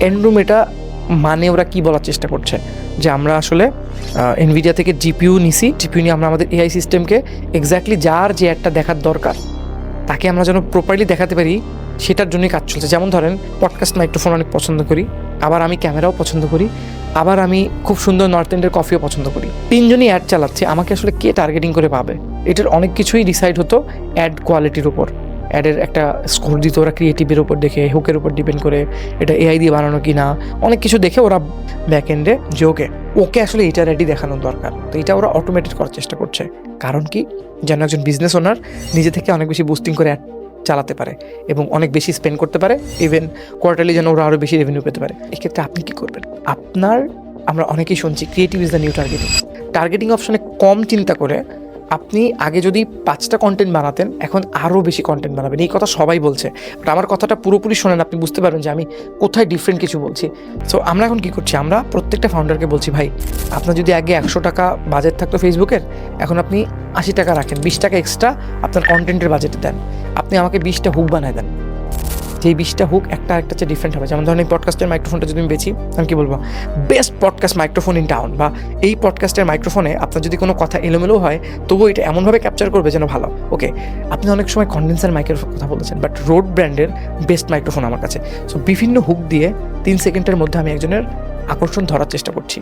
এন্ডরুম এটা মানে ওরা কি বলার চেষ্টা করছে যে আমরা আসলে এনভিডিয়া থেকে জিপিইউ নিছি, জিপিইউ নিয়ে আমরা আমাদের এআই সিস্টেমকে এক্স্যাক্টলি যার যে একটা দেখার দরকার তাকে আমরা যেন প্রপারলি দেখাতে পারি সেটার জন্যই কাজ চলছে। যেমন ধরেন পডকাস্ট মাইক্রোফোন অনেক পছন্দ করি, আবার আমি ক্যামেরাও পছন্দ করি, আবার আমি খুব সুন্দর নর্থ এন্ডের কফিও পছন্দ করি। তিনজনই অ্যাড চালাচ্ছে, আমাকে আসলে কে টার্গেটিং করে পাবে এটার অনেক কিছুই ডিসাইড হতো অ্যাড কোয়ালিটির উপর। অ্যাডের একটা স্কোর দিত ওরা ক্রিয়েটিভের উপর দেখে, হুকের উপর ডিপেন্ড করে, এটা এআই দিয়ে বানানো কি না, অনেক কিছু দেখে ওরা ব্যাক এন্ডে যে ওকে আসলে এটা রেডি দেখানোর দরকার। তো এটা ওরা অটোমেটেড করার চেষ্টা করছে। কারণ কি, যেন একজন বিজনেস ওনার নিজে থেকে অনেক বেশি বুস্টিং করে অ্যাড চালাতে পারে এবং অনেক বেশি স্পেন্ড করতে পারে, ইভেন কোয়ার্টারলি যেন ওরা আরও বেশি রেভিনিউ পেতে পারে। এক্ষেত্রে আপনি কী করবেন? আমরা অনেকেই শুনছি creative is the new targeting. Targeting অপশনে কম চিন্তা করে আপনি আগে যদি 5টা কন্টেন্ট বানাতেন, এখন আরও বেশি কন্টেন্ট বানাবেন। এই কথা সবাই বলছে, বাট আমার কথাটা পুরোপুরি শোনেন, আপনি বুঝতে পারবেন যে আমি কোথায় ডিফারেন্ট কিছু বলছি। সো আমরা এখন কী করছি, আমরা প্রত্যেকটা ফাউন্ডারকে বলছি, ভাই আপনার যদি আগে 100 টাকা বাজেট থাকতো ফেসবুকের, এখন আপনি 80 টাকা রাখেন, 20 টাকা এক্সট্রা আপনার কন্টেন্টের বাজেটে দেন, আপনি আমাকে 20টা হুক বানায় দেন। যেই 20টা হুক একটা আরেকটা চেয়ে ডিফারেন্ট হবে। যেমন ধরেন এই পডকাস্টের মাইক্রোফোনটা যদি আমি বেছি, আমি কি বলবো, best podcast microphone in town, বা এই পডকাস্টের মাইক্রোফোনে আপনার যদি কোনো কথা এলোমেলো হয় তবুও এটা এমনভাবে ক্যাপচার করবে যেন ভালো। ওকে, আপনি অনেক সময় কন্ডেন্সার মাইকের কথা বলেছেন, বাট রোড ব্র্যান্ডের বেস্ট মাইক্রোফোন আমার কাছে। সো বিভিন্ন হুক দিয়ে 3 সেকেন্ডের মধ্যে আমি একজনের আকর্ষণ ধরার চেষ্টা করছি।